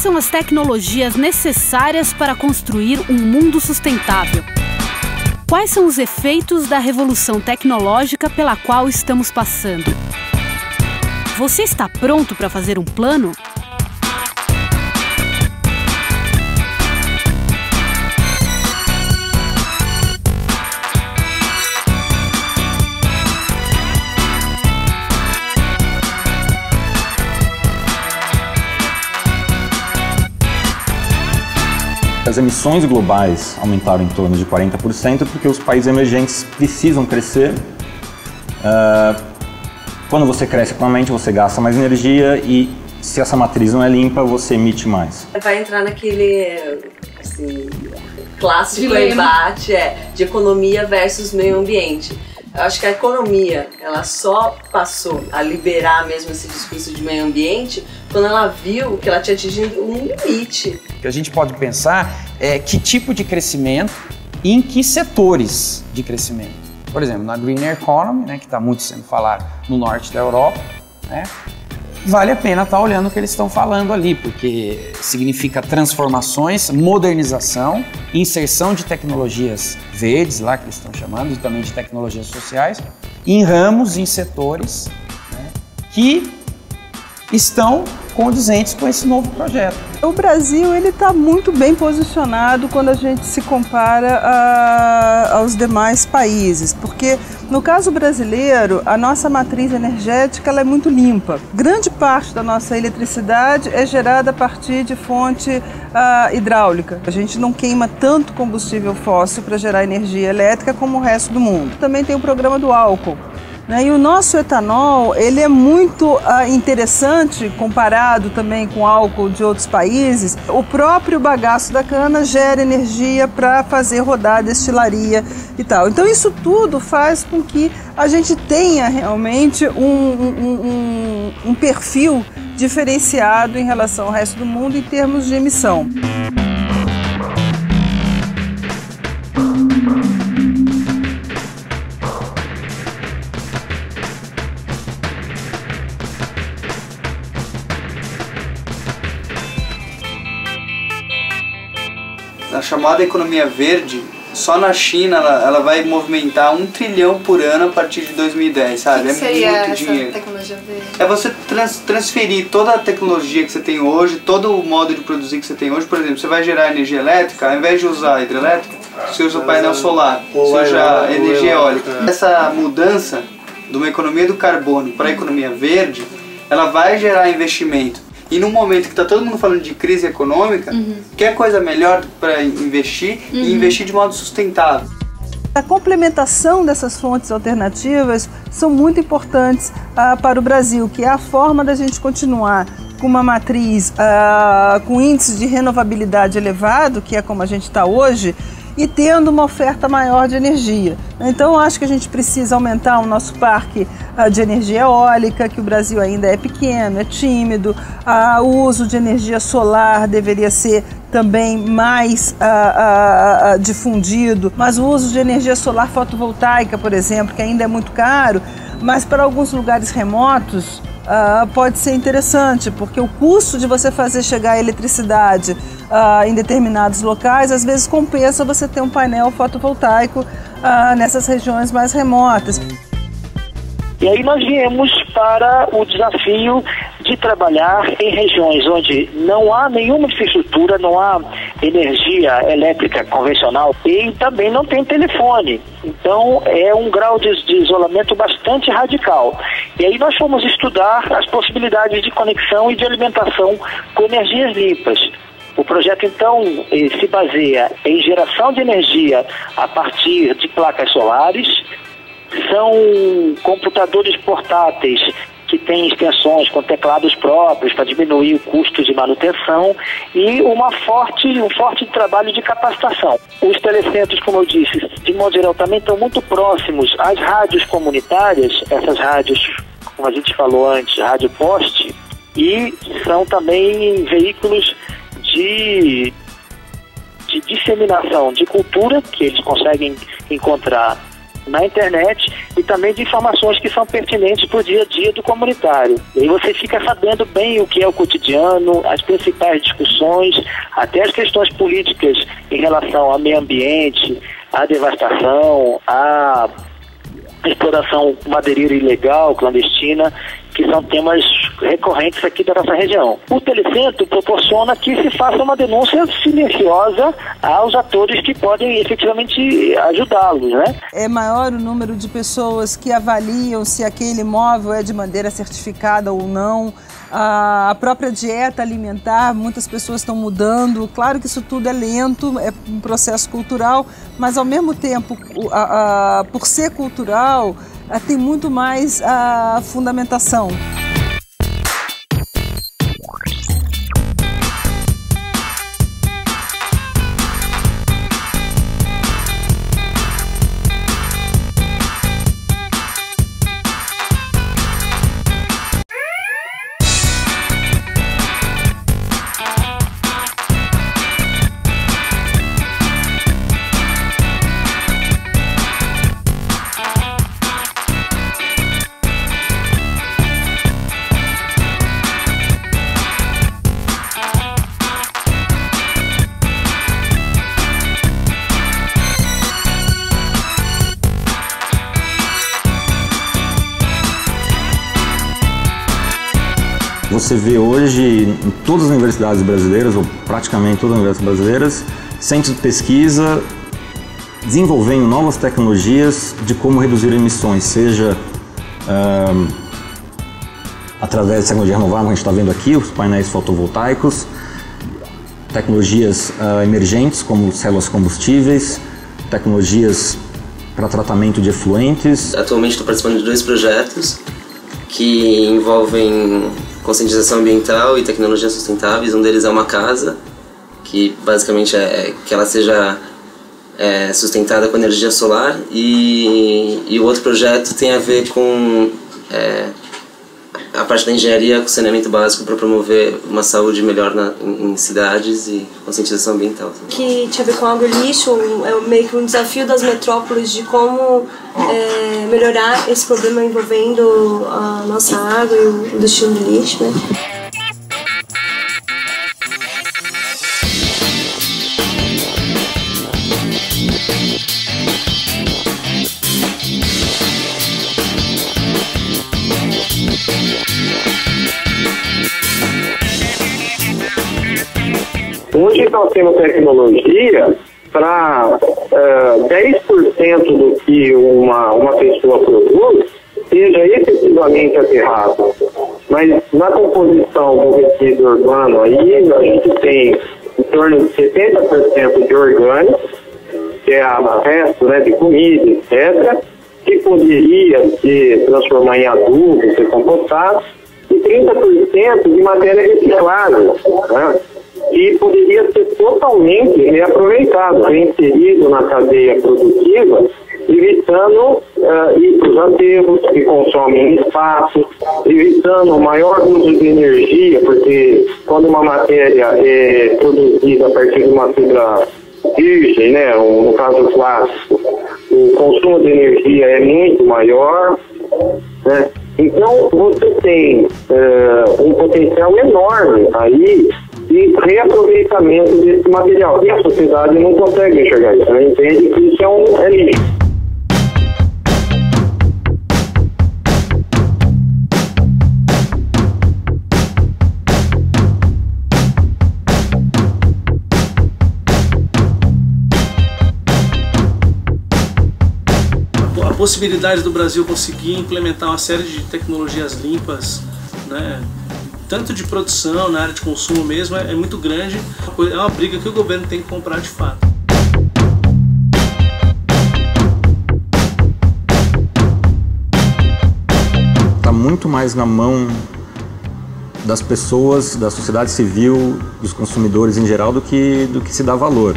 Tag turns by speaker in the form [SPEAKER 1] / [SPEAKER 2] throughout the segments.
[SPEAKER 1] são as tecnologias necessárias para construir um mundo sustentável? Quais são os efeitos da revolução tecnológica pela qual estamos passando? Você está pronto para fazer um plano?
[SPEAKER 2] As emissões globais aumentaram em torno de 40% porque os países emergentes precisam crescer. Quando você cresce economicamente, você gasta mais energia e se essa matriz não é limpa, você emite mais.
[SPEAKER 3] Vai entrar naquele assim, clássico embate de economia versus meio ambiente. Eu acho que a economia, ela só passou a liberar mesmo esse discurso de meio ambiente quando ela viu que ela tinha atingido um limite.
[SPEAKER 4] O que a gente pode pensar é que tipo de crescimento e em que setores de crescimento. Por exemplo, na Green Economy, né, que está muito sendo falado no norte da Europa, né, vale a pena estar olhando o que eles estão falando ali, porque significa transformações, modernização, inserção de tecnologias verdes, lá que eles estão chamando, e também de tecnologias sociais, em ramos, em setores, né, que estão condizentes com esse novo projeto.
[SPEAKER 5] O Brasil está muito bem posicionado quando a gente se compara aos demais países, porque no caso brasileiro, a nossa matriz energética ela é muito limpa. Grande parte da nossa eletricidade é gerada a partir de fonte hidráulica. A gente não queima tanto combustível fóssil para gerar energia elétrica como o resto do mundo. Também tem o programa do álcool. E o nosso etanol, ele é muito interessante comparado também com álcool de outros países. O próprio bagaço da cana gera energia para fazer rodar a destilaria e tal. Então isso tudo faz com que a gente tenha realmente um perfil diferenciado em relação ao resto do mundo em termos de emissão.
[SPEAKER 6] A chamada economia verde, só na China ela vai movimentar 1 trilhão por ano a partir de 2010, sabe?
[SPEAKER 7] Que seria
[SPEAKER 6] muito
[SPEAKER 7] essa
[SPEAKER 6] dinheiro.
[SPEAKER 7] Tecnologia verde?
[SPEAKER 6] É você transferir toda a tecnologia que você tem hoje, todo o modo de produzir que você tem hoje. Por exemplo, você vai gerar energia elétrica, ao invés de usar hidrelétrica, você usa painel solar, você usa energia eólica. Essa mudança de uma economia do carbono para a economia verde, ela vai gerar investimento. E num momento que está todo mundo falando de crise econômica, quer coisa melhor para investir e investir de modo sustentável.
[SPEAKER 5] A complementação dessas fontes alternativas são muito importantes para o Brasil, que é a forma da gente continuar com uma matriz com índice de renovabilidade elevado, que é como a gente está hoje, e tendo uma oferta maior de energia. Então, eu acho que a gente precisa aumentar o nosso parque de energia eólica, que o Brasil ainda é pequeno, é tímido. O uso de energia solar deveria ser também mais difundido, mas o uso de energia solar fotovoltaica, por exemplo, que ainda é muito caro, mas para alguns lugares remotos pode ser interessante, porque o custo de você fazer chegar a eletricidade em determinados locais, às vezes compensa você ter um painel fotovoltaico nessas regiões mais remotas.
[SPEAKER 8] E aí nós viemos para o desafio de trabalhar em regiões onde não há nenhuma infraestrutura, não há energia elétrica convencional e também não tem telefone. Então é um grau de isolamento bastante radical. E aí nós fomos estudar as possibilidades de conexão e de alimentação com energias limpas. O projeto, então, se baseia em geração de energia a partir de placas solares. São computadores portáteis que têm extensões com teclados próprios para diminuir o custo de manutenção e um forte trabalho de capacitação. Os telecentros, como eu disse, de modo geral também estão muito próximos às rádios comunitárias, essas rádios, como a gente falou antes, rádio poste, e são também veículos de disseminação de cultura que eles conseguem encontrar na internet e também de informações que são pertinentes para o dia a dia do comunitário. E aí você fica sabendo bem o que é o cotidiano, as principais discussões, até as questões políticas em relação ao meio ambiente, à devastação, à exploração madeireira ilegal, clandestina, que são temas recorrentes aqui da nossa região. O Telecentro proporciona que se faça uma denúncia silenciosa aos atores que podem efetivamente ajudá-los, né?
[SPEAKER 5] É maior o número de pessoas que avaliam se aquele imóvel é de madeira certificada ou não. A própria dieta alimentar, muitas pessoas estão mudando. Claro que isso tudo é lento, é um processo cultural, mas ao mesmo tempo, por ser cultural, tem muito mais a fundamentação.
[SPEAKER 2] Você vê hoje em todas as universidades brasileiras, ou praticamente todas as universidades brasileiras, centros de pesquisa desenvolvendo novas tecnologias de como reduzir emissões, seja através de tecnologia renovável, que a gente está vendo aqui, os painéis fotovoltaicos, tecnologias emergentes como células combustíveis, tecnologias para tratamento de efluentes.
[SPEAKER 7] Atualmente estou participando de 2 projetos que envolvem conscientização ambiental e tecnologias sustentáveis. Um deles é uma casa, que basicamente é que ela seja sustentada com energia solar, e o outro projeto tem a ver com a parte da engenharia com saneamento básico para promover uma saúde melhor em cidades e conscientização ambiental.
[SPEAKER 9] Que tinha a ver com água e lixo, é meio que um desafio das metrópoles de como melhorar esse problema envolvendo a nossa água e o destino do lixo, né?
[SPEAKER 10] Hoje nós temos tecnologia para 10% do que uma pessoa produz seja efetivamente aterrado. Mas na composição do resíduo urbano aí, a gente tem em torno de 70% de orgânicos, que é o resto, né, de comida, etc., que poderia se transformar em adubo, ser compostado, e 30% de matéria reciclável, né, que poderia ser totalmente reaproveitado, reinserido na cadeia produtiva, evitando ir para os aterros que consomem espaço, evitando o maior uso de energia, porque quando uma matéria é produzida a partir de uma fibra virgem, né, no caso clássico, o consumo de energia é muito maior, né? Então você tem um potencial enorme aí de reaproveitamento desse material. E a sociedade não consegue enxergar isso, ela entende que isso é lixo.
[SPEAKER 11] A possibilidade do Brasil conseguir implementar uma série de tecnologias limpas, né, tanto de produção, na área de consumo mesmo, é muito grande. É uma briga que o governo tem que comprar de fato.
[SPEAKER 2] Está muito mais na mão das pessoas, da sociedade civil, dos consumidores em geral, do que se dá valor.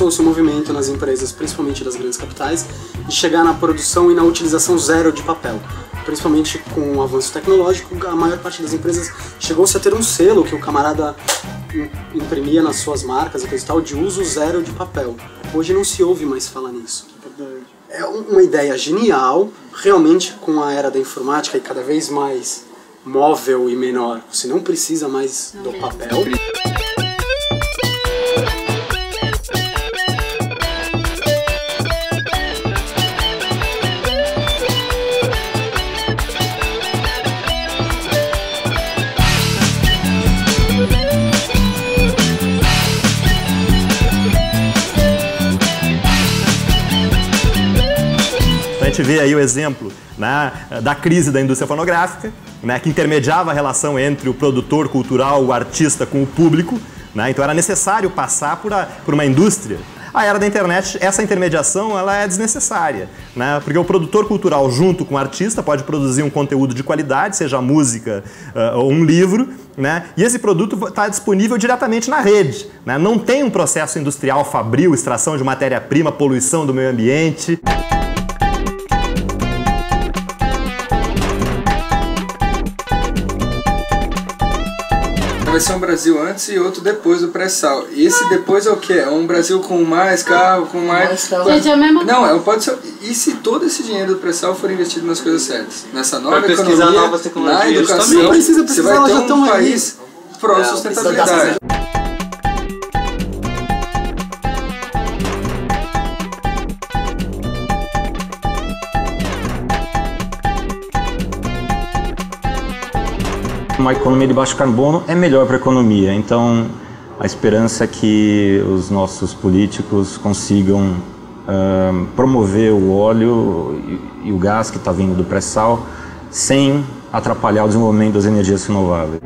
[SPEAKER 12] começou-se um movimento nas empresas, principalmente das grandes capitais, de chegar na produção e na utilização zero de papel. Principalmente com o avanço tecnológico, a maior parte das empresas chegou-se a ter um selo que o camarada imprimia nas suas marcas e coisa e tal, de uso zero de papel. Hoje não se ouve mais falar nisso. É uma ideia genial, realmente com a era da informática e cada vez mais móvel e menor. Você não precisa mais do papel.
[SPEAKER 13] A gente vê aí o exemplo, né, da crise da indústria fonográfica, né, que intermediava a relação entre o produtor cultural, o artista com o público, né, então era necessário passar por uma indústria. A era da internet, essa intermediação ela é desnecessária, né, porque o produtor cultural junto com o artista pode produzir um conteúdo de qualidade, seja música ou um livro, né, e esse produto está disponível diretamente na rede, né, não tem um processo industrial fabril, extração de matéria-prima, poluição do meio ambiente.
[SPEAKER 14] Vai ser um Brasil antes e outro depois do pré-sal. E esse depois é o quê? É um Brasil com mais carro, com mais...
[SPEAKER 1] Gente, é a mesma coisa.
[SPEAKER 14] Não, pode ser... E se todo esse dinheiro do pré-sal for investido nas coisas certas? Nessa nova
[SPEAKER 6] Pra
[SPEAKER 14] economia,
[SPEAKER 6] pesquisar novas tecnologias,
[SPEAKER 14] na educação,
[SPEAKER 6] não
[SPEAKER 12] precisa,
[SPEAKER 14] você vai ter um país pró-sustentabilidade.
[SPEAKER 2] Uma economia de baixo carbono é melhor para a economia, então a esperança é que os nossos políticos consigam promover o óleo e o gás que está vindo do pré-sal sem atrapalhar o desenvolvimento das energias renováveis.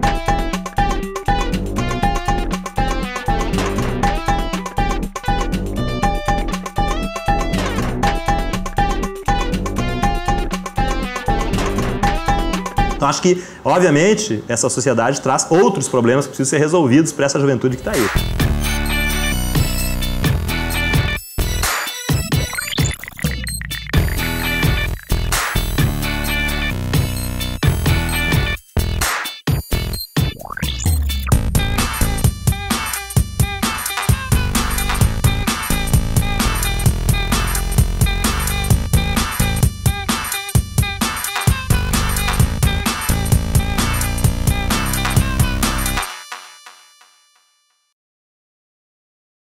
[SPEAKER 13] Então acho que, obviamente, essa sociedade traz outros problemas que precisam ser resolvidos para essa juventude que está aí.